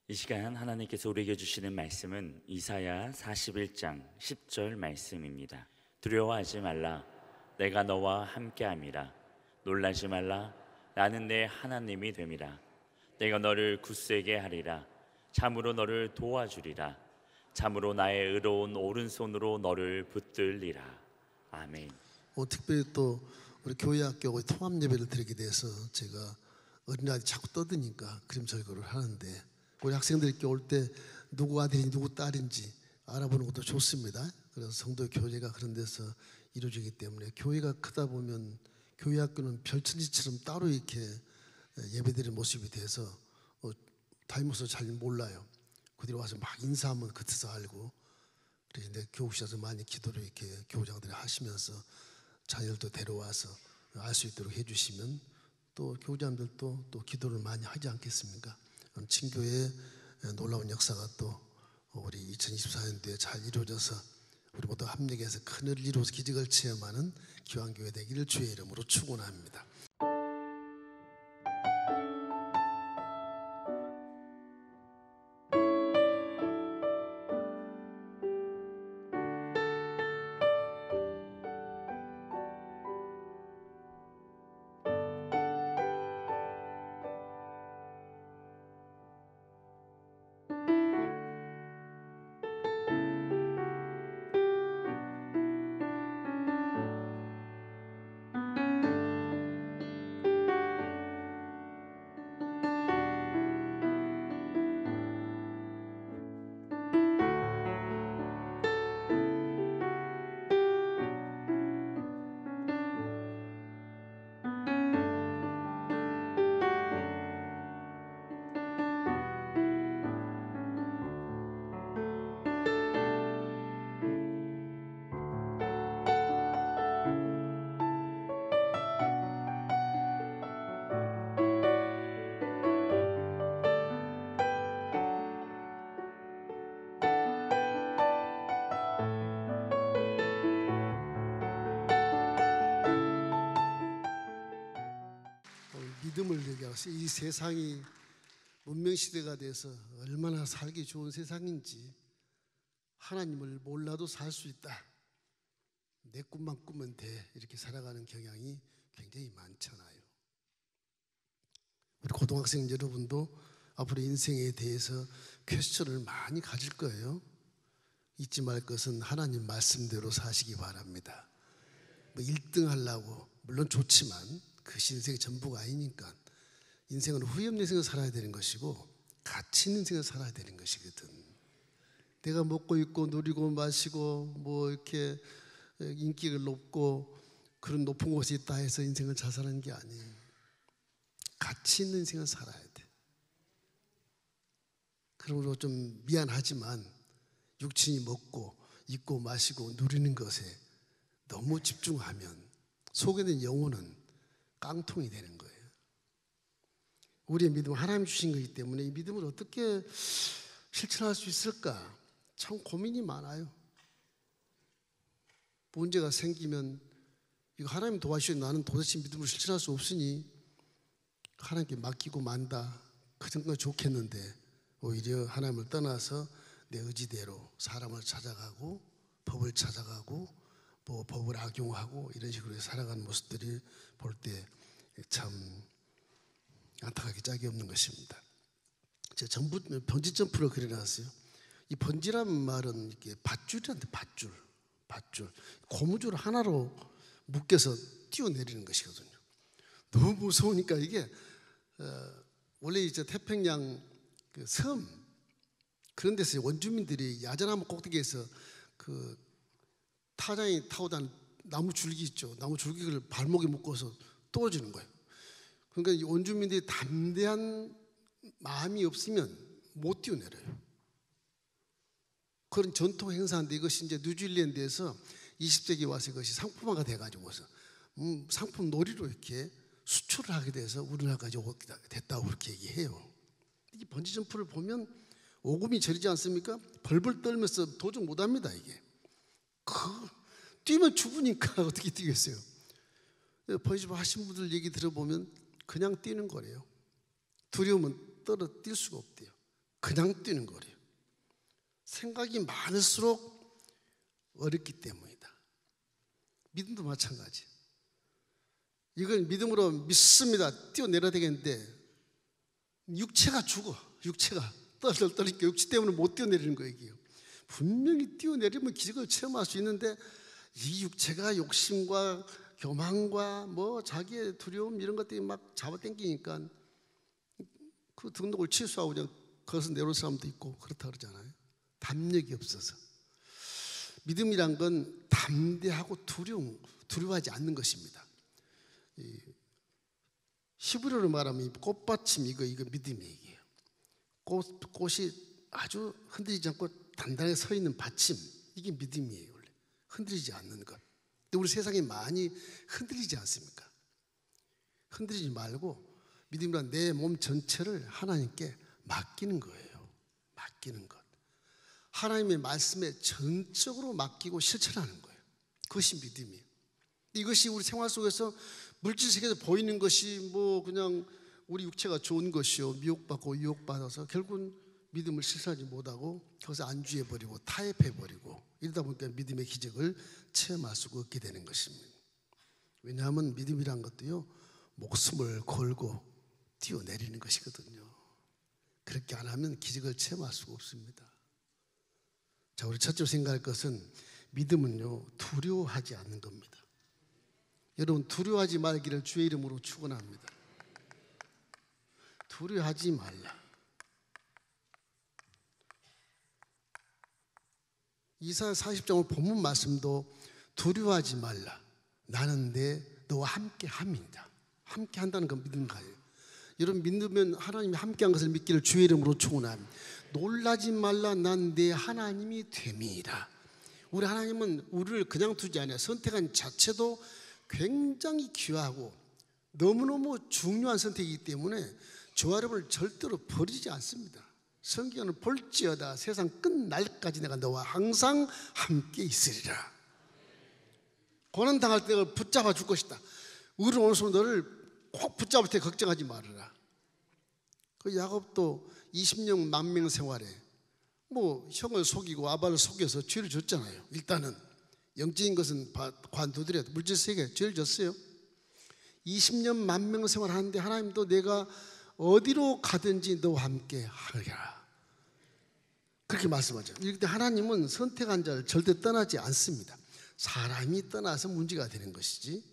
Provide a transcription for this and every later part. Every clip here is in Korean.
이 시간 하나님께서 우리에게 주시는 말씀은 이사야 41장 10절 말씀입니다. 두려워하지 말라, 내가 너와 함께함이라. 놀라지 말라, 나는 내 하나님이 됨이라. 내가 너를 굳세게 하리라. 참으로 너를 도와주리라. 참으로 나의 의로운 오른손으로 너를 붙들리라. 아멘. 특별히 또 우리 교회 학교 통합 예배를 드리게 돼서 제가 어린아이들이 자꾸 떠드니까 그림 절거를 하는데, 우리 학생들이 이렇게 올 때 누구 아들인지 누구 딸인지 알아보는 것도 좋습니다. 그래서 성도 교제가 그런 데서 이루어지기 때문에, 교회가 크다 보면 교회 학교는 별천지처럼 따로 이렇게 예배드리는 모습이 돼서 다니면서 잘 몰라요. 그들이 와서 막 인사하면 그때서 알고, 그런데 교육실에서 많이 기도를 이렇게 교장들이 하시면서 자녀들도 데려와서 알 수 있도록 해주시면 또 교장들도 또 기도를 많이 하지 않겠습니까? 친교의 놀라운 역사가 또 우리 2024년도에 잘 이루어져서 우리 모두 합력해서 큰일을 이루어서 기적을 체험하는 기왕교회 되기를 주의 이름으로 축원합니다. 믿음을 얘기하면서 이 세상이 문명시대가 돼서 얼마나 살기 좋은 세상인지, 하나님을 몰라도 살 수 있다, 내 꿈만 꾸면 돼, 이렇게 살아가는 경향이 굉장히 많잖아요. 우리 고등학생 여러분도 앞으로 인생에 대해서 퀘스천을 많이 가질 거예요. 잊지 말 것은 하나님 말씀대로 사시기 바랍니다. 1등 하려고 물론 좋지만 그것이 인생의 전부가 아니니까, 인생은 후회 없는 인생을 살아야 되는 것이고 가치 있는 인생을 살아야 되는 것이거든. 내가 먹고 입고 누리고 마시고 뭐 이렇게 인기가 높고 그런 높은 곳에 있다 해서 인생을 잘 사는 게 아니에요. 가치 있는 인생을 살아야 돼. 그러므로 좀 미안하지만 육신이 먹고 입고 마시고 누리는 것에 너무 집중하면 속에 있는 영혼은 깡통이 되는 거예요. 우리의 믿음은 하나님 주신 거기 때문에 이 믿음을 어떻게 실천할 수 있을까 참 고민이 많아요. 문제가 생기면 이거 하나님 도와주시면 나는 도대체 믿음을 실천할 수 없으니 하나님께 맡기고 만다, 그 정도가 좋겠는데, 오히려 하나님을 떠나서 내 의지대로 사람을 찾아가고 법을 찾아가고 뭐 법을 악용하고 이런 식으로 살아가는 모습들이 볼 때 참 안타깝게 짝이 없는 것입니다. 제가 전부 번지 점프를 그려놨어요. 이 번지란 말은 이렇게 밧줄이란데, 밧줄 고무줄 하나로 묶여서 뛰어내리는 것이거든요. 너무 무서우니까 이게 원래 이제 태평양 그 섬 그런 데서 원주민들이 야전나무 꼭대기에서 그 타장이 타고 다니는 나무 줄기 있죠. 나무 줄기를 발목에 묶어서 떨어지는 거예요. 그러니까 이 원주민들이 담대한 마음이 없으면 못 뛰어내려요. 그런 전통 행사인데, 이것이 이제 뉴질랜드에서 20세기에 와서 이것이 상품화가 돼가지고서 상품 놀이로 이렇게 수출을 하게 돼서 우리나라까지 됐다고 그렇게 얘기해요. 이 번지 점프를 보면 오금이 저리지 않습니까? 벌벌 떨면서 도전 못합니다. 이게 뛰면 죽으니까 어떻게 뛰겠어요? 번지 점프 하신 분들 얘기 들어보면 그냥 뛰는 거래요. 두려움은 떨어 뛸 수가 없대요. 그냥 뛰는 거래요. 생각이 많을수록 어렵기 때문이다. 믿음도 마찬가지. 이건 믿음으로 믿습니다. 뛰어내려야 되겠는데 육체가 죽어. 육체가 떨떨 떨니까 육체 때문에 못 뛰어내리는 거예요. 이게요. 분명히 뛰어내리면 기적을 체험할 수 있는데 이 육체가 욕심과 교만과 뭐 자기의 두려움 이런 것들이 막 잡아당기니까 그 등록을 취소하고 그냥 거기서 내려올 사람도 있고 그렇다 그러잖아요. 담력이 없어서. 믿음이란 건 담대하고 두려워하지 않는 것입니다. 히브리어로 말하면 꽃받침 이거 믿음이에요. 꽃이 아주 흔들리지 않고 단단하게 서 있는 받침, 이게 믿음이에요. 원래 흔들리지 않는 것. 근데 우리 세상에 많이 흔들리지 않습니까? 흔들리지 말고 믿음이란 내 몸 전체를 하나님께 맡기는 거예요. 맡기는 것. 하나님의 말씀에 전적으로 맡기고 실천하는 거예요. 그것이 믿음이에요. 이것이 우리 생활 속에서 물질 세계에서 보이는 것이 뭐 그냥 우리 육체가 좋은 것이요, 미혹받고 유혹받아서 결국은 믿음을 실천하지 못하고 거기서 안주해버리고 타협해버리고 이러다 보니까 믿음의 기적을 체험할 수가 없게 되는 것입니다. 왜냐하면 믿음이란 것도요, 목숨을 걸고 뛰어내리는 것이거든요. 그렇게 안 하면 기적을 체험할 수가 없습니다. 자, 우리 첫째로 생각할 것은 믿음은요, 두려워하지 않는 겁니다. 여러분, 두려워하지 말기를 주의 이름으로 축원합니다. 두려워하지 말라. 이사야 40장 본문 말씀도 두려워하지 말라. 나는 너와 함께 함이다. 함께 한다는 건 믿음가예요. 여러분, 믿으면 하나님이 함께한 것을 믿기를 주의 이름으로 축원합니다. 놀라지 말라. 난 내 하나님이 됨이라. 우리 하나님은 우리를 그냥 두지 않아요. 선택한 자체도 굉장히 귀하고 너무너무 중요한 선택이기 때문에 저와 여러분을 절대로 버리지 않습니다. 성경은 볼지어다 세상 끝날까지 내가 너와 항상 함께 있으리라. 고난당할 때 너를 붙잡아 줄 것이다. 우리는 오늘 너를 꼭 붙잡을 때 걱정하지 말아라. 그 야곱도 20년 만명 생활에 뭐 형을 속이고 아바를 속여서 죄를 졌잖아요. 일단은 영적인 것은 관두더라도 물질 세계 죄를 졌어요. 20년 만명 생활하는데 하나님도 내가 어디로 가든지 너와 함께 하리라. 그렇게 말씀하죠. 이럴 때 하나님은 선택한 자를 절대 떠나지 않습니다. 사람이 떠나서 문제가 되는 것이지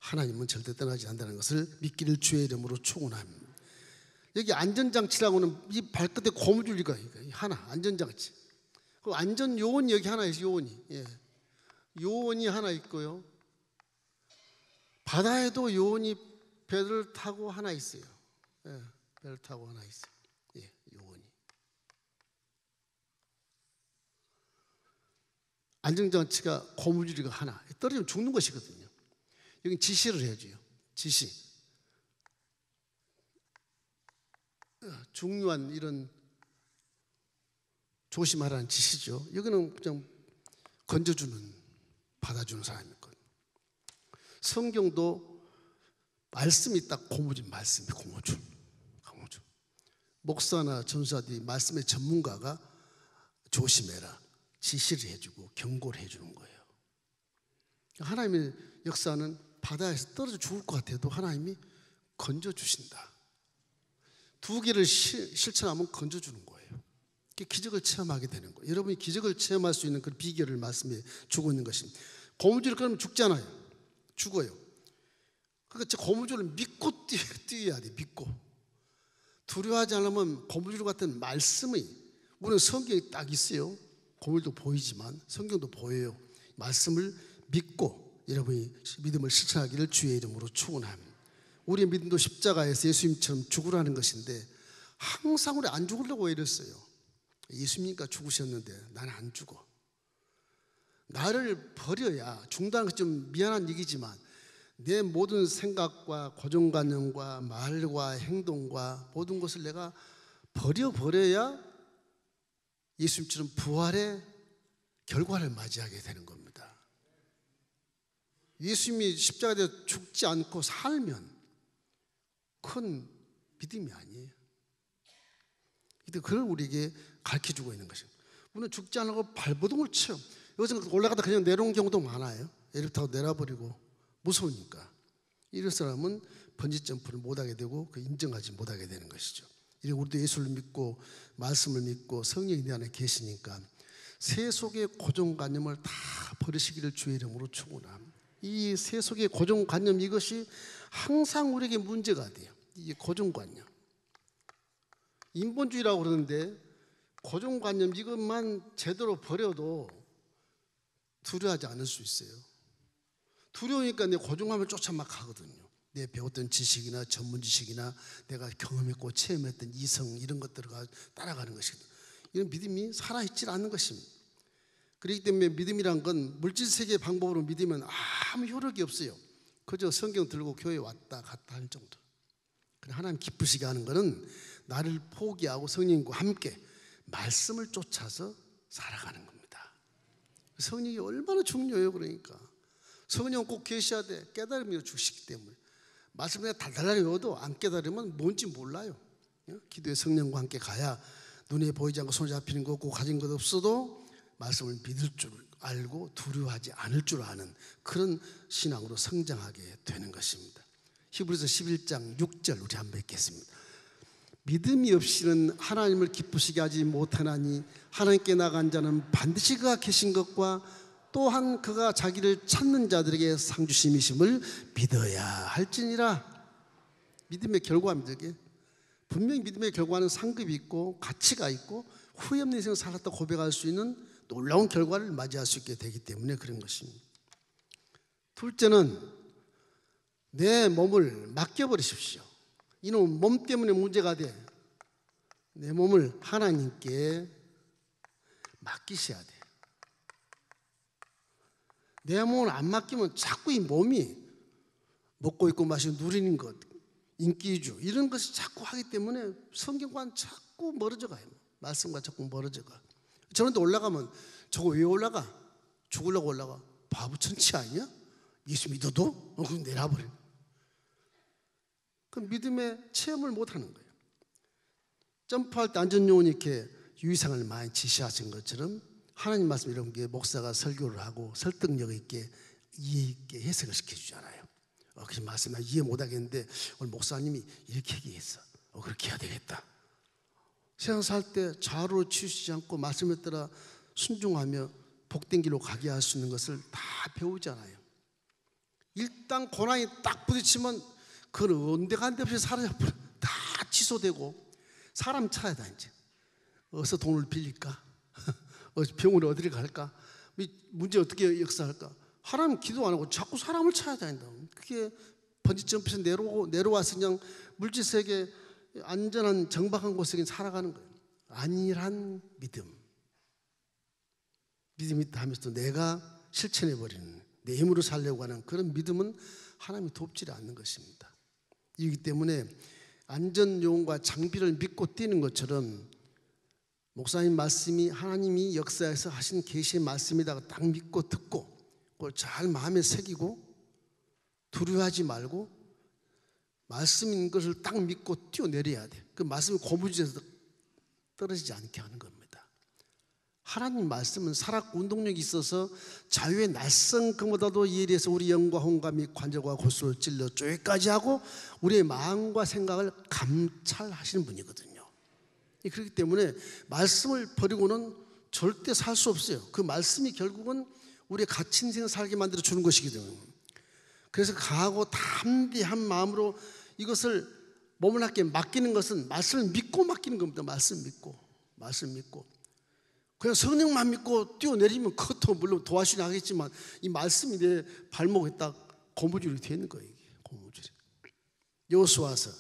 하나님은 절대 떠나지 않는다는 것을 믿기를 주의 이름으로 축원합니다. 여기 안전장치라고는 이 발끝에 고무줄이가 하나, 안전장치. 그 안전요원이 여기 하나 있어요. 요원이. 예. 요원이 하나 있고요. 바다에도 요원이 배를 타고 하나 있어요. 예, 배를 타고 하나 있어요. 예, 요원이. 안전장치가 고무줄이가 하나. 떨어지면 죽는 것이거든요. 여기 지시를 해줘요. 지시. 중요한 이런 조심하라는 지시죠. 여기는 그냥 건져주는, 받아주는 사람이거든요. 성경도 말씀이 딱 고무줄, 말씀이 고무줄. 목사나 전사들이 말씀의 전문가가 조심해라, 지시를 해주고 경고를 해주는 거예요. 하나님의 역사는 바다에서 떨어져 죽을 것 같아도 하나님이 건져주신다. 두 개를 실천하면 건져주는 거예요. 기적을 체험하게 되는 거예요. 여러분이 기적을 체험할 수 있는 그 비결을 말씀해 주고 있는 것입니다. 고무줄을 끊으면 죽잖아요. 죽어요. 그러니까 고무줄을 믿고 뛰어야 돼. 믿고. 두려워하지 않으면 고무줄 같은 말씀이, 우리는 성경이 딱 있어요. 고무줄도 보이지만 성경도 보여요. 말씀을 믿고 여러분이 믿음을 실천하기를 주의 이름으로 축원합니다. 우리의 믿음도 십자가에서 예수님처럼 죽으라는 것인데 항상 우리 안 죽으려고 이랬어요. 예수님이니까 죽으셨는데 나는 안 죽어. 나를 버려야, 죽는다는 건 좀 미안한 얘기지만 내 모든 생각과 고정관념과 말과 행동과 모든 것을 내가 버려야 예수님처럼 부활의 결과를 맞이하게 되는 겁니다. 예수님이 십자가에 죽지 않고 살면 큰 믿음이 아니에요. 그걸 우리에게 가르쳐주고 있는 것입니다. 우리는 죽지 않으려고 발버둥을 쳐요. 여기서 올라가다 그냥 내려온 경우도 많아요. 애를 타고 내려버리고 무서우니까. 이런 사람은 번지 점프를 못하게 되고 인정하지 못하게 되는 것이죠. 우리도 예수를 믿고 말씀을 믿고 성령이 내 안에 계시니까 세속의 고정관념을 다 버리시기를 주의 이름으로 축원합니다. 이 세속의 고정관념, 이것이 항상 우리에게 문제가 돼요. 이 고정관념, 인본주의라고 그러는데 고정관념 이것만 제대로 버려도 두려워하지 않을 수 있어요. 두려우니까 내 고정관념을 쫓아 막 가거든요. 내 배웠던 지식이나 전문 지식이나 내가 경험했고 체험했던 이성, 이런 것들을 따라가는 것이거든요. 이런 믿음이 살아있지 않는 것입니다. 그렇기 때문에 믿음이란 건 물질세계의 방법으로 믿으면 아무 효력이 없어요. 그저 성경 들고 교회 왔다 갔다 할 정도. 하나님 기쁘시게 하는 것은 나를 포기하고 성령과 함께 말씀을 쫓아서 살아가는 겁니다. 성령이 얼마나 중요해요. 그러니까 성령 꼭 계셔야 돼. 깨달음이 주시기 때문에. 말씀을 달달하게 외워도 안 깨달으면 뭔지 몰라요. 기도에 성령과 함께 가야 눈에 보이지 않고 손에 잡히는 거 없고 가진 것 없어도 말씀을 믿을 줄 알고 두려워하지 않을 줄 아는 그런 신앙으로 성장하게 되는 것입니다. 히브리서 11장 6절 우리 한번 읽겠습니다. 믿음이 없이는 하나님을 기쁘시게 하지 못하나니 하나님께 나간 자는 반드시 그가 계신 것과 또한 그가 자기를 찾는 자들에게 상 주심이심을 믿어야 할지니라. 믿음의 결과입니다. 이게 분명히 믿음의 결과는 상급이 있고 가치가 있고 후회 없는 인생을 살았다 고백할 수 있는 놀라운 결과를 맞이할 수 있게 되기 때문에 그런 것입니다. 둘째는 내 몸을 맡겨버리십시오. 이놈 몸 때문에 문제가 돼. 내 몸을 하나님께 맡기셔야 돼. 내 몸을 안 맡기면 자꾸 이 몸이 먹고 입고 마시고 누리는 것, 인기주 이런 것을 자꾸 하기 때문에 성경과는 자꾸 멀어져 가요. 말씀과 자꾸 멀어져 가. 저런데 올라가면 저거 왜 올라가? 죽으려고 올라가. 바보 천치 아니야? 예수 믿어도? 그럼 내려버려. 그 믿음의 체험을 못하는 거예요. 점프할 때 안전요원이 이렇게 유의사항을 많이 지시하신 것처럼 하나님 말씀 이런 게 목사가 설교를 하고 설득력 있게 이해 있게 해석을 시켜주잖아요. 그 말씀 나 이해 못하겠는데 오늘 목사님이 이렇게 얘기했어. 그렇게 해야 되겠다. 세상 살 때 좌우로 치우치지 않고 말씀에 따라 순종하며 복된 길로 가게 할 수 있는 것을 다 배우잖아요. 일단 고난이 딱 부딪히면 그건 언데간데 없이 사라져버려. 다 취소되고 사람 찾아야 돼. 이제 어디서 돈을 빌릴까? 병원에 어디를 갈까? 문제 어떻게 역사할까? 하나님 기도 안 하고 자꾸 사람을 찾아야 된다. 그게 번지점프에서 내려와서 그냥 물질세계 안전한 정박한 곳에 살아가는 거예요. 안일한 믿음. 믿음이 있다 하면서도 내가 실천해버리는 내 힘으로 살려고 하는 그런 믿음은 하나님이 돕지 않는 것입니다. 이기 때문에 안전요원과 장비를 믿고 뛰는 것처럼 목사님 말씀이 하나님이 역사에서 하신 계시의 말씀이다 딱 믿고 듣고 그걸 잘 마음에 새기고 두려워하지 말고 말씀인 것을 딱 믿고 뛰어내려야 돼. 그 말씀이 고무줄에서 떨어지지 않게 하는 겁니다. 하나님 말씀은 살았고 운동력이 있어서 자유의 날선 그보다도 예리해서 우리 영과 혼과 및 관절과 골수를 찔러 쪼개까지 하고 우리의 마음과 생각을 감찰하시는 분이거든요. 그렇기 때문에 말씀을 버리고는 절대 살 수 없어요. 그 말씀이 결국은 우리의 가치 인생을 살게 만들어 주는 것이거든요. 그래서 강하고 담대한 마음으로 이것을 몸을 함께 맡기는 것은 말씀을 믿고 맡기는 겁니다. 말씀 믿고 그냥 성령만 믿고 뛰어내리면 그것도 물론 도와주긴 하겠지만 이 말씀이 내 발목에 딱 고무줄이 되어 있는 거예요. 고무줄이. 여호수아서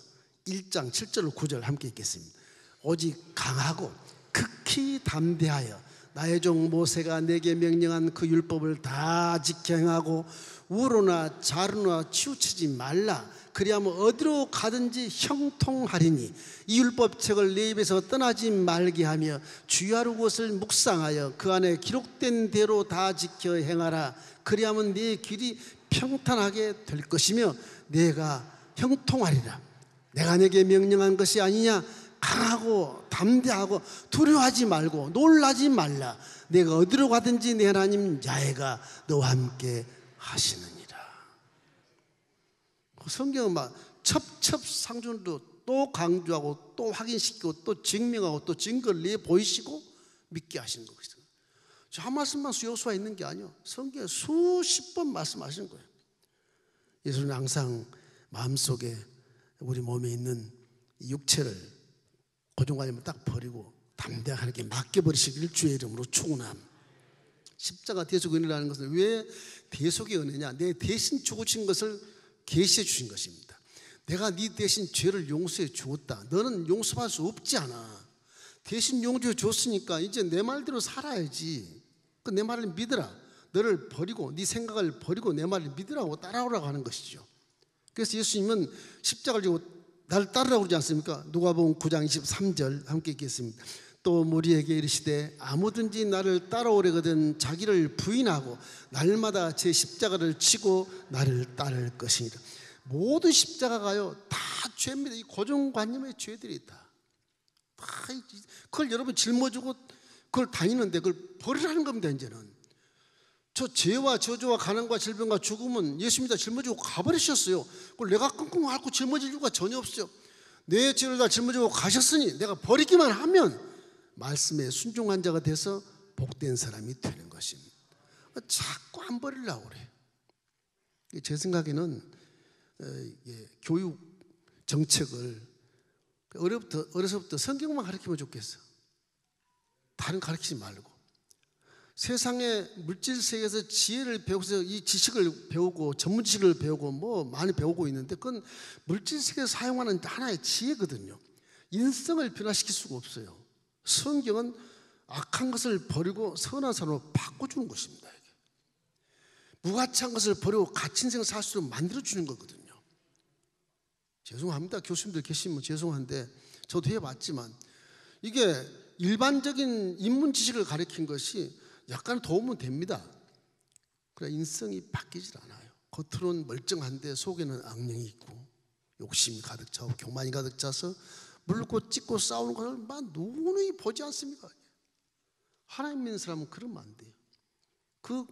1장 7절 9절 함께 읽겠습니다. 오직 강하고 극히 담대하여 나의 종 모세가 내게 명령한 그 율법을 다 지켜 행하고 우로나 좌로나 치우치지 말라. 그리하면 어디로 가든지 형통하리니 이 율법책을 내 입에서 떠나지 말게 하며 주야로 그것을 묵상하여 그 안에 기록된 대로 다 지켜 행하라. 그리하면 네 길이 평탄하게 될 것이며 내가 형통하리라. 내가 내게 명령한 것이 아니냐? 강하고 담대하고 두려워하지 말고 놀라지 말라. 내가 어디로 가든지 내 하나님 야훼가 너와 함께 하시느니라. 성경은 막 첩첩상중으로 또 강조하고 또 확인시키고 또 증명하고 또 증거를 내보이시고 믿게 하시는 거거든요. 한 말씀만 여호수아 있는 게 아니에요. 성경에 수십 번 말씀하시는 거예요. 예수는 항상 마음속에 우리 몸에 있는 육체를 고정관념을 딱 버리고 담대하게 맡겨버리시길 주의 이름으로 축원합니다. 십자가 대속의 은혜라는 것은 왜 대속의 은혜냐? 내 대신 죽으신 것을 계시해 주신 것입니다. 내가 네 대신 죄를 용서해 주었다. 너는 용서할 수 없지 않아. 대신 용서해 줬으니까 이제 내 말대로 살아야지. 내 말을 믿으라. 너를 버리고 네 생각을 버리고 내 말을 믿으라고 따라오라고 하는 것이죠. 그래서 예수님은 십자가를 지고 나를 따르라고 그러지 않습니까? 누가복음 9장 23절 함께 읽겠습니다. 또 무리에게 이르시되 아무든지 나를 따라오려거든 자기를 부인하고 날마다 제 십자가를 지고 나를 따를 것이니라. 모든 십자가가요 다 죄입니다. 이 고정관념의 죄들이 다 그걸 여러분 짊어지고 그걸 다니는데 그걸 버리라는 겁니다. 이제는 저 죄와 저주와 가난과 질병과 죽음은 예수님이 다 짊어지고 가버리셨어요. 그걸 내가 끙끙 앓고 짊어질 이유가 전혀 없어요. 내 죄를 다 짊어지고 가셨으니 내가 버리기만 하면 말씀에 순종한 자가 돼서 복된 사람이 되는 것입니다. 자꾸 안 버리려고 그래. 제 생각에는 교육 정책을 어려서부터 성경만 가르치면 좋겠어. 다른 가르치지 말고 세상의 물질 세계에서 지혜를 배우고서 이 지식을 배우고 전문 지식을 배우고 뭐 많이 배우고 있는데 그건 물질 세계에서 사용하는 하나의 지혜거든요. 인성을 변화시킬 수가 없어요. 성경은 악한 것을 버리고 선한 사람으로 바꿔주는 것입니다. 무가치한 것을 버리고 가치 인생을 살 수 있도록 만들어주는 거거든요. 죄송합니다. 교수님들 계시면 죄송한데 저도 해봤지만 이게 일반적인 인문 지식을 가르친 것이 약간 도움은 됩니다. 그러나 인성이 바뀌질 않아요. 겉으로는 멀쩡한데 속에는 악령이 있고 욕심이 가득 차고 교만이 가득 차서 물고 찢고 싸우는 것을 막 누누이 보지 않습니까? 하나님 믿는 사람은 그러면 안 돼요. 그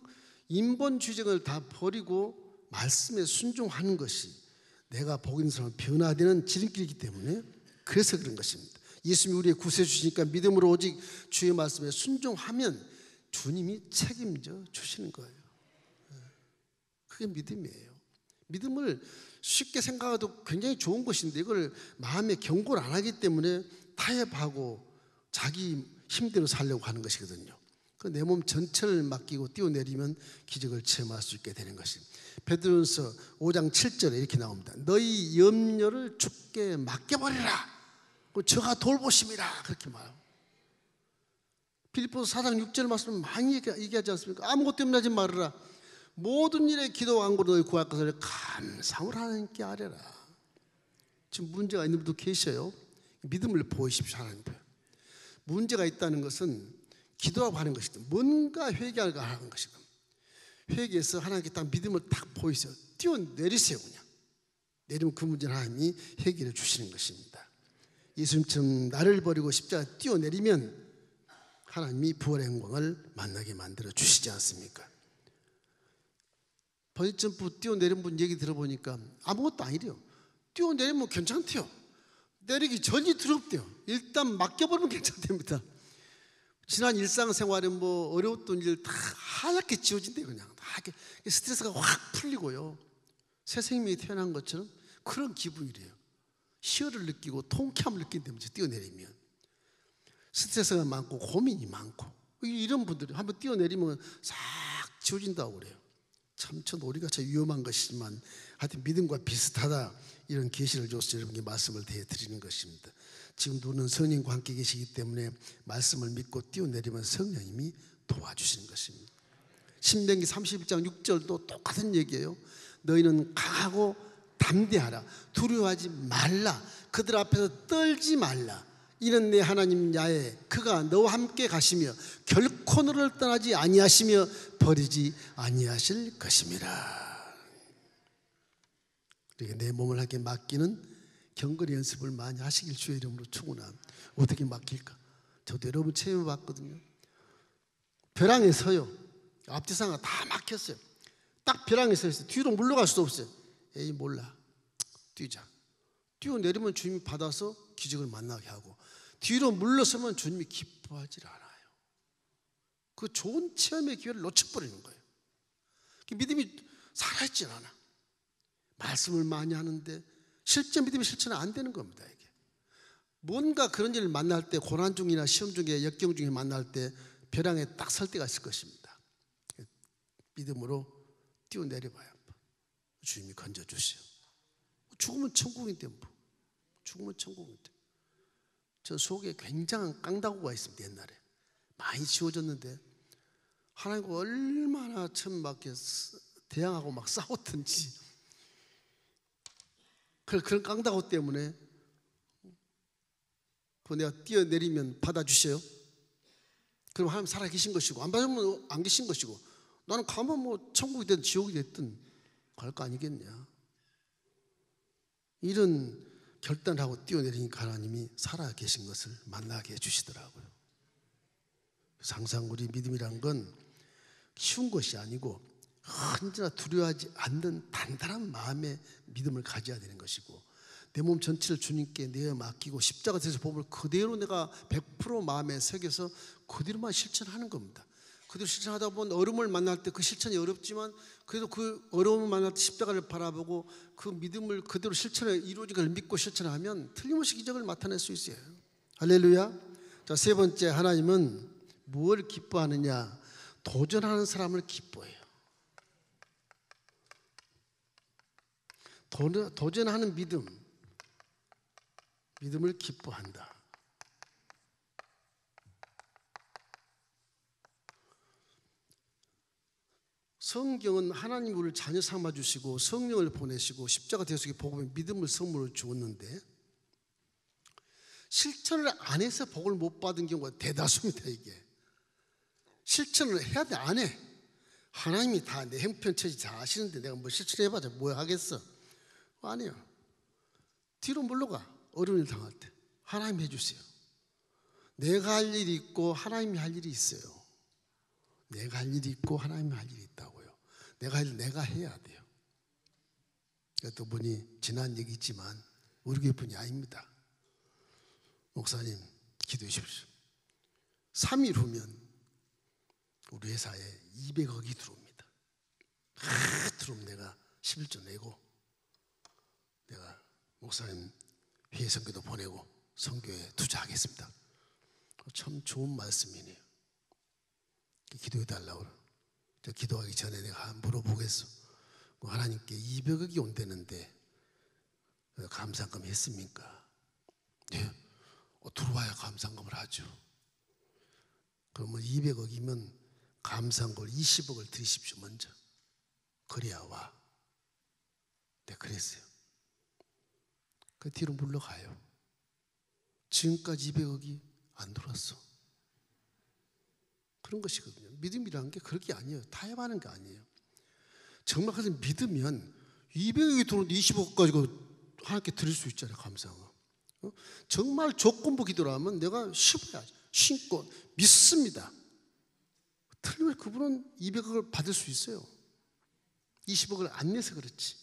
인본 주쟁을 다 버리고 말씀에 순종하는 것이 내가 복 있는 사람은 변화되는 지름길이기 때문에 그래서 그런 것입니다. 예수님이 우리의 구세주 주시니까 믿음으로 오직 주의 말씀에 순종하면 주님이 책임져 주시는 거예요. 그게 믿음이에요. 믿음을 쉽게 생각해도 굉장히 좋은 것인데 이걸 마음에 경고를 안 하기 때문에 타협하고 자기 힘대로 살려고 하는 것이거든요. 내 몸 전체를 맡기고 뛰어내리면 기적을 체험할 수 있게 되는 것입니다. 베드로전서 5장 7절에 이렇게 나옵니다. 너희 염려를 주께 맡겨버리라. 저가 돌보심이라 그렇게 말해요. 빌립보서 4장 6절 말씀을 많이 얘기하지 않습니까? 아무것도 염려하지 말아라. 모든 일에 기도 간구로 너희 구할 것을 감사함으로 하나님께 아뢰라. 지금 문제가 있는 분도 계셔요. 믿음을 보이십시오. 하나님께. 문제가 있다는 것은 기도하고 하는 것이든 뭔가 회개하고 하는 것이든 회개해서 하나님께 딱 믿음을 딱 보이세요. 뛰어내리세요. 그냥 내리면 그 문제는 하나님이 해결해 주시는 것입니다. 예수님처럼 나를 버리고 십자가 뛰어내리면 하나님이 부활의 영광을 만나게 만들어 주시지 않습니까? 번지점프 뛰어내린 분 얘기 들어보니까 아무것도 아니래요. 뛰어내리면 괜찮대요. 내리기 전이 두렵대요. 일단 맡겨버리면 괜찮답니다. 지난 일상생활에 뭐 어려웠던 일 다 하얗게 지워진대요. 그냥 다 스트레스가 확 풀리고요. 새 생명이 태어난 것처럼 그런 기분이래요. 희열을 느끼고 통쾌함을 느낀다면 뛰어내리면 스트레스가 많고 고민이 많고 이런 분들이 한번 뛰어내리면 싹 지워진다고 그래요. 참 우리가 위험한 것이지만 하여튼 믿음과 비슷하다 이런 계시를 줘서 여러분께 말씀을 드리는 것입니다. 지금 누구는 성령과 함께 계시기 때문에 말씀을 믿고 뛰어내리면 성령님이 도와주시는 것입니다. 신명기 31장 6절도 똑같은 얘기예요. 너희는 강하고 담대하라. 두려워하지 말라. 그들 앞에서 떨지 말라. 이는 내 하나님 야훼 그가 너와 함께 가시며 결코 너를 떠나지 아니하시며 버리지 아니하실 것임이라. 그러니까 내 몸을 하게 맡기는 경건 연습을 많이 하시길 주의 이름으로 축원합니다. 어떻게 막힐까? 저도 여러분 체험해 봤거든요. 벼랑에 서요. 앞뒤상가 다 막혔어요. 딱 벼랑에 서 있어요. 뒤로 물러갈 수도 없어요. 에이 몰라, 뛰자. 뛰어내리면 주님이 받아서 기적을 만나게 하고, 뒤로 물러서면 주님이 기뻐하지 않아요. 그 좋은 체험의 기회를 놓쳐버리는 거예요. 믿음이 살아있진 않아. 말씀을 많이 하는데 실제 믿음이 실천은 안 되는 겁니다. 이게 뭔가 그런 일을 만날 때, 고난 중이나 시험 중에, 역경 중에 만날 때 벼랑에 딱 설 때가 있을 것입니다. 믿음으로 뛰어내려봐야 주님이 건져주시오. 죽으면 천국인데 뭐. 죽으면 천국인데. 저 속에 굉장한 깡다구가 있습니다. 옛날에 많이 지워졌는데 하나님과 얼마나 처음 막 대항하고 막 싸웠던지, 그런 깡다구 때문에 내가 뛰어내리면 받아주세요. 그럼 하나님 살아계신 것이고, 안 받으면 안 계신 것이고, 나는 가면 뭐 천국이 됐든 지옥이 됐든 갈 거 아니겠냐. 이런 결단을 하고 뛰어내리니까 하나님이 살아계신 것을 만나게 해주시더라고요. 항상 우리 믿음이란 건 쉬운 것이 아니고 언제나 두려워하지 않는 단단한 마음의 믿음을 가져야 되는 것이고, 내 몸 전체를 주님께 내어 맡기고 십자가 대해서 법을 그대로 내가 100% 마음에 새겨서 그대로만 실천하는 겁니다. 그대로 실천하다 보면 어려움을 만날 때 그 실천이 어렵지만 그래도 그 어려움을 만날 때 십자가를 바라보고 그 믿음을 그대로 실천에 이루어진 걸 믿고 실천하면 틀림없이 기적을 나타낼 수 있어요. 할렐루야. 자, 세 번째, 하나님은 무엇을 기뻐하느냐? 도전하는 사람을 기뻐해요. 도전하는 믿음을 기뻐한다. 성경은 하나님 우리를 자녀 삼아주시고 성령을 보내시고 십자가 대속의 복음의 믿음을 선물로 주었는데, 실천을 안 해서 복을 못 받은 경우가 대다수입니다. 이게 실천을 해야 돼, 안 해. 하나님이 다 내 형편처지 다 아시는데 내가 뭐 실천해봐자 뭐 하겠어? 아니요. 뒤로 물러가. 어려운 일 당할 때 하나님 해주세요. 내가 할 일이 있고 하나님이 할 일이 있어요. 내가 할 일이 있고 하나님이 할 일이 있다고요. 내가 할 일 내가 해야 돼요. 또 분이 지난 얘기지만 우리 교회 분이 아닙니다. 목사님 기도해 주십시오. 3일 후면 우리 회사에 200억이 들어옵니다. 들어오면 내가 11조 내고 내가 목사님 회의 선교도 보내고 선교에 투자하겠습니다. 참 좋은 말씀이네요. 기도해 달라고. 기도하기 전에 내가 물어보겠어. 하나님께 200억이 온다는데 감상금 했습니까? 네. 들어와야 감상금을 하죠. 그러면 200억이면 감상금을 20억을 드리십시오. 먼저. 그래야 와. 네, 그랬어요. 그 뒤로 물러가요. 지금까지 200억이 안 들어왔어. 그런 것이거든요. 믿음이라는 게 그렇게 아니에요. 타협하는 게 아니에요. 정말 그래서 믿으면 200억이 들어오는데 20억 가지고 하나님께 드릴 수 있잖아요. 감사하고. 정말 조건부 기도를 하면 내가 심어야지. 신고 믿습니다. 틀림없이 그분은 200억을 받을 수 있어요. 20억을 안 내서 그렇지.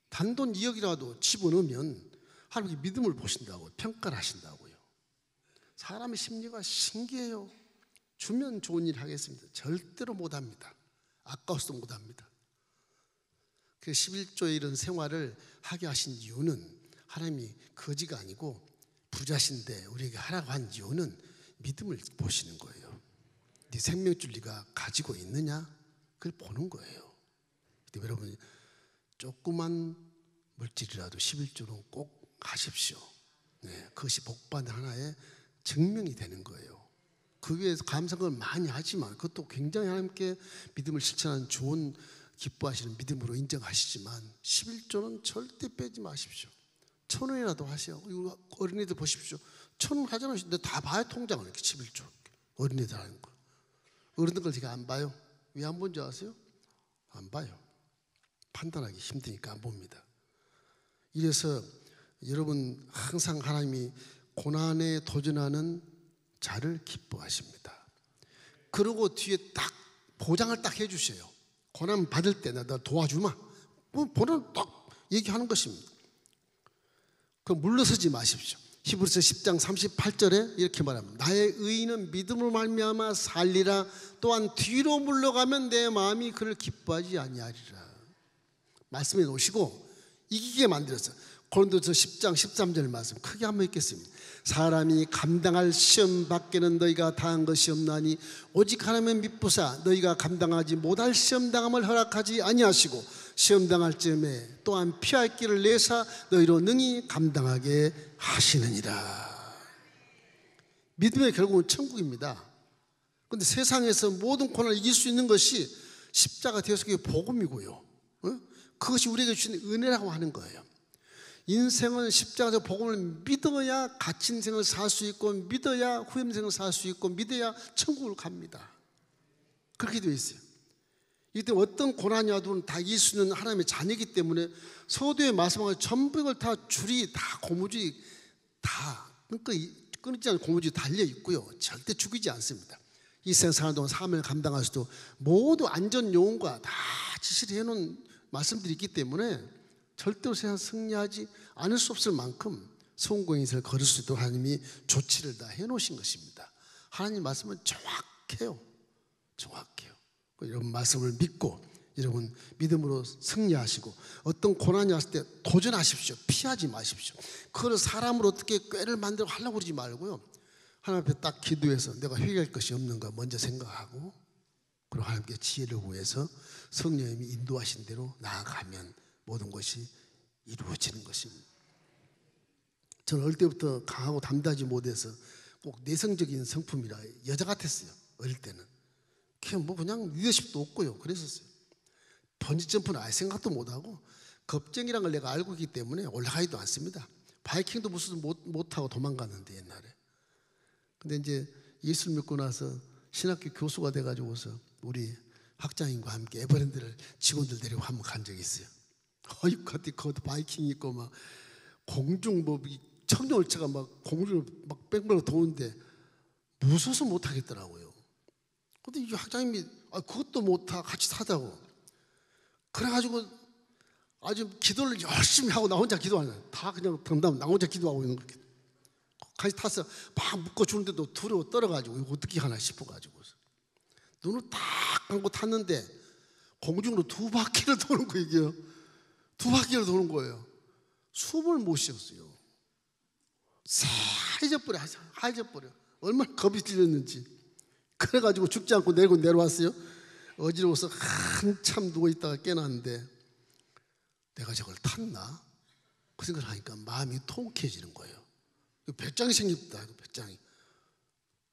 단돈 2억이라도 집어넣으면 하나님께 믿음을 보신다고, 평가를 하신다고요. 사람의 심리가 신기해요. 주면 좋은 일 하겠습니다. 절대로 못합니다. 아까워서 못합니다. 그 11조의 이런 생활을 하게 하신 이유는 하나님이 거지가 아니고 부자신데 우리에게 하라고 한 이유는 믿음을 보시는 거예요. 네 생명줄 네가 가지고 있느냐? 그걸 보는 거예요. 여러분 조그만 물질이라도 11조는 꼭 하십시오. 네, 그것이 복받는 하나의 증명이 되는 거예요. 그 위에서 감사를 많이 하지만 그것도 굉장히 하나님께 믿음을 실천하는 좋은 기뻐하시는 믿음으로 인정하시지만 11조는 절대 빼지 마십시오. 1,000원이라도 하세요. 어린이들 보십시오. 1,000원 하잖아요. 근데 다 봐요. 통장을 이렇게 11조. 어린이들 하는 거. 어른들 제가 안 봐요. 왜 안 본지 아세요? 안 봐요. 판단하기 힘드니까 안 봅니다. 이래서 여러분 항상 하나님이 고난에 도전하는 자를 기뻐하십니다. 그리고 뒤에 딱 보장을 딱 해주셔요. 고난 받을 때 나 도와주마. 보는 딱 얘기하는 것입니다. 그럼 물러서지 마십시오. 히브리서 10장 38절에 이렇게 말합니다. 나의 의인은 믿음으로 말미암아 살리라. 또한 뒤로 물러가면 내 마음이 그를 기뻐하지 아니하리라. 말씀해 놓으시고 이기게 만들었어요. 고린도서 10장 13절 말씀 크게 한번 읽겠습니다. 사람이 감당할 시험 밖에는 너희가 당한 것이 없나니 오직 하나님의 믿부사 너희가 감당하지 못할 시험 당함을 허락하지 아니하시고 시험 당할 즈음에 또한 피할 길을 내사 너희로 능히 감당하게 하시느니라. 믿음의 결국은 천국입니다. 그런데 세상에서 모든 고난을 이길 수 있는 것이 십자가 되어서 그게 복음이고요. 그것이 우리에게 주신 은혜라고 하는 거예요. 인생은 십자가에서 복음을 믿어야 갇힌 인생을 살 수 있고 믿어야 후회 인생을 살 수 있고 믿어야 천국을 갑니다. 그렇게 되어 있어요. 이때 어떤 고난이 와도 다 이길 수 있는 하나님의 자녀이기 때문에 서두에 말씀하신 전부 이걸 다 줄이 다 고무줄이 다 끊이지 않은 고무줄이 달려 있고요. 절대 죽이지 않습니다. 이 세상 사는 동안 삶을 감당할 수도 모두 안전 요원과 다 지시를 해놓은 말씀들이 있기 때문에 절대로 세상 승리하지 않을 수 없을 만큼 성공의 인생을 걸을 수 있도록 하나님이 조치를 다 해놓으신 것입니다. 하나님 말씀은 정확해요. 정확해요. 여러분 말씀을 믿고 여러분 믿음으로 승리하시고 어떤 고난이 왔을 때 도전하십시오. 피하지 마십시오. 그걸 사람으로 어떻게 꾀를 만들어 하려고 그러지 말고요. 하나님 앞에 딱 기도해서 내가 회개할 것이 없는가 먼저 생각하고 그리고 하나님께 지혜를 구해서 성령님이 인도하신 대로 나아가면 모든 것이 이루어지는 것입니다. 저는 어릴 때부터 강하고 담대하지 못해서 꼭 내성적인 성품이라 여자 같았어요. 어릴 때는 그냥 리더십도 없고요. 그랬었어요. 번지점프는 아예 생각도 못하고 겁쟁이란 걸 내가 알고 있기 때문에 올라가지도 않습니다. 바이킹도 무슨 못하고 도망갔는데 옛날에. 근데 이제 예수를 믿고 나서 신학교 교수가 돼가지고서 우리 학장님과 함께 에버랜드를 직원들 데리고 한번 간 적이 있어요. 그때 거기도 바이킹 있고 막 공중 청룡열차가 막 공중을 막 뺑뺑 도는데 무서워서 못 하겠더라고요. 근데 이 학장님이 그것도 못하 같이 타자고. 그래가지고 아주 기도를 열심히 하고 나 혼자 기도하는 거예요. 다 그냥 덤담 나 혼자 기도하고 있는 거예요. 같이 타서 막 묶어주는데도 두려워 떨어가지고 이거 어떻게 하나 싶어가지고 눈을 딱 감고 탔는데 공중으로 2바퀴를 도는 거예요. 이게요. 2바퀴를 도는 거예요. 숨을 못 쉬었어요. 하얘져버려. 얼마나 겁이 들렸는지. 그래가지고 죽지 않고 내려왔어요. 어지러워서 한참 누워있다가 깨났는데 내가 저걸 탔나? 그 생각을 하니까 마음이 통쾌해지는 거예요. 배짱이 생깁니다. 배짱이.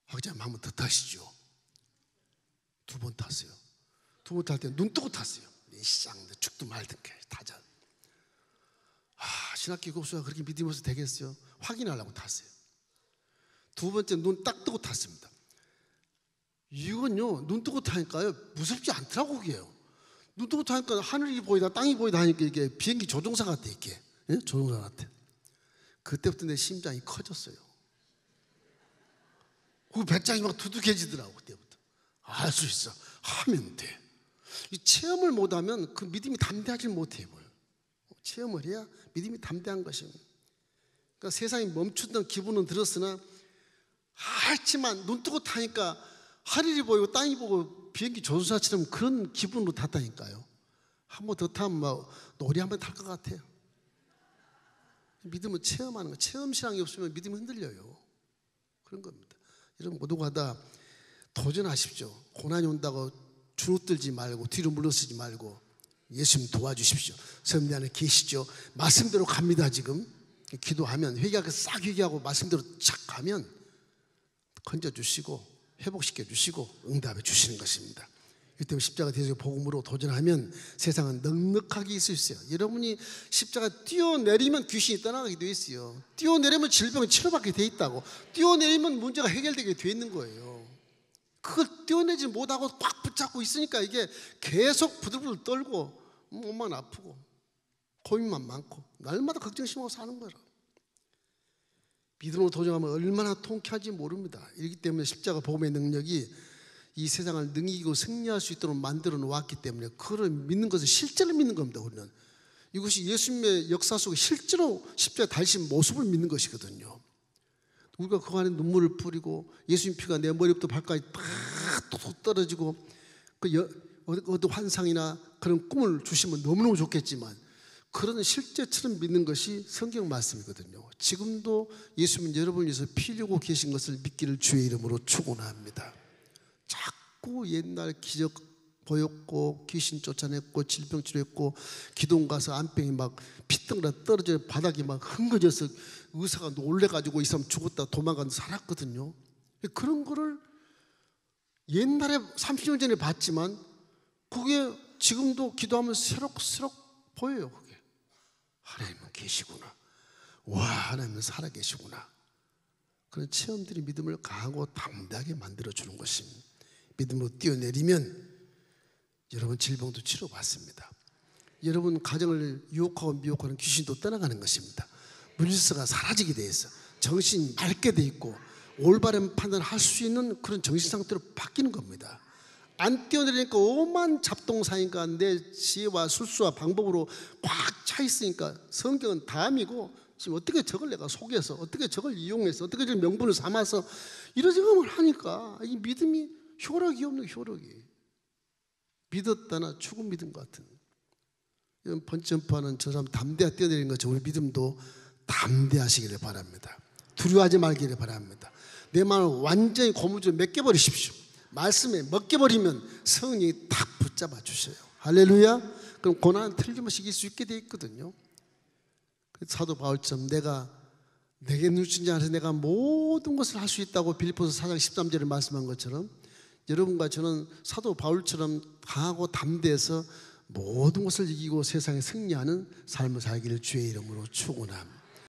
학장님 한번 더 타시죠. 2번 탔어요. 2번 탈 때 눈 뜨고 탔어요. 시장 죽도 말든 게 타자. 신학교 교수가 그렇게 믿음이 없어서 되겠어요? 확인하려고 탔어요. 2번째 눈 딱 뜨고 탔습니다. 이건요 눈 뜨고 타니까요 무섭지 않더라고. 그게요. 눈 뜨고 타니까 하늘이 보이다 땅이 보이다 하니까 이게 비행기 조종사 같아. 이게 조종사 같아. 그때부터 내 심장이 커졌어요. 그 배짱이 막 두둑해지더라고. 그때부터 알 수 있어. 하면 돼. 이 체험을 못하면 그 믿음이 담대하지 못해요. 체험을 해야 믿음이 담대한 것입니다. 그러니까 세상이 멈추던 기분은 들었으나 하지만 눈 뜨고 타니까 하늘이 보이고 땅이 보고 비행기 조종사처럼 그런 기분으로 탔다니까요. 한 번 더 타면 막 놀이 한 번 탈 것 같아요. 믿음은 체험하는 거. 체험신앙이 없으면 믿음이 흔들려요. 그런 겁니다. 여러분 모두가 다 도전하십시오. 고난이 온다고 주눅들지 말고 뒤로 물러서지 말고 예수님 도와주십시오. 성령 안에 계시죠. 말씀대로 갑니다. 지금 기도하면 회개하고 싹 회개하고 말씀대로 착 가면 건져주시고 회복시켜 주시고 응답해 주시는 것입니다. 이 때문에 십자가 대속의 복음으로 도전하면 세상은 넉넉하게 있을 수 있어요. 여러분이 십자가 뛰어내리면 귀신이 떠나가게 돼 있어요. 뛰어내리면 질병이 치료받게 돼 있다고. 뛰어내리면 문제가 해결되게 돼 있는 거예요. 그걸 뛰어내지 못하고 꽉 붙잡고 있으니까 이게 계속 부들부들 떨고 몸만 아프고 고민만 많고 날마다 걱정심하고 사는 거라. 믿음으로 도전하면 얼마나 통쾌한지 모릅니다. 이렇기 때문에 십자가 복음의 능력이 이 세상을 능이기고 승리할 수 있도록 만들어 놓았기 때문에 그걸 믿는 것을 실제로 믿는 겁니다. 우리는 이것이 예수님의 역사 속에 실제로 십자가 달신 모습을 믿는 것이거든요. 우리가 그 안에 눈물을 뿌리고 예수님 피가 내 머리부터 발까지 탁 떨어지고 어떤 환상이나 그런 꿈을 주시면 너무너무 좋겠지만 그런 실제처럼 믿는 것이 성경 말씀이거든요. 지금도 예수님 여러분을 위해서 피 흘리고 계신 것을 믿기를 주의 이름으로 축원합니다. 자꾸 옛날 기적 보였고 귀신 쫓아냈고 질병 치료했고 기도원 가서 안병이 막 피덩어리 떨어져 바닥이 막 흥거져서 의사가 놀래가지고 이 사람 죽었다 도망가서 살았거든요. 그런 거를 옛날에 30년 전에 봤지만 그게 지금도 기도하면 새록새록 보여요. 그게 하나님은 계시구나. 와, 하나님은 살아계시구나. 그런 체험들이 믿음을 강하고 담대하게 만들어주는 것입니다. 믿음으로 뛰어내리면 여러분 질병도 치료받습니다. 여러분 가정을 유혹하고 미혹하는 귀신도 떠나가는 것입니다. 물질서가 사라지게 돼 있어. 정신이 맑게 돼 있고 올바른 판단을 할 수 있는 그런 정신 상태로 바뀌는 겁니다. 안 뛰어내리니까 오만 잡동사니까 내 지혜와 술수와 방법으로 꽉 차 있으니까 성경은 담이고 지금 어떻게 저걸 내가 속여서 어떻게 저걸 이용해서 어떻게 저걸 명분을 삼아서 이런 생각을 하니까 이 믿음이 효력이 없는 효력이 믿었다나 죽은 믿음 같은 이런 번점프하는 저 사람 담대하게 뛰어내리는 것처럼 우리 믿음도 담대하시기를 바랍니다. 두려워하지 말기를 바랍니다. 내 마음을 완전히 고무줄에 맡겨버리십시오. 말씀에 먹겨버리면 성령이 탁 붙잡아 주셔요. 할렐루야. 그럼 고난은 틀림없이 이길 수 있게 돼 있거든요. 사도 바울처럼 내게 누친 자 안에서 내가 모든 것을 할 수 있다고 빌립보서 4장 13절에 말씀한 것처럼 여러분과 저는 사도 바울처럼 강하고 담대해서 모든 것을 이기고 세상에 승리하는 삶을 살기를 주의 이름으로 축원합니다.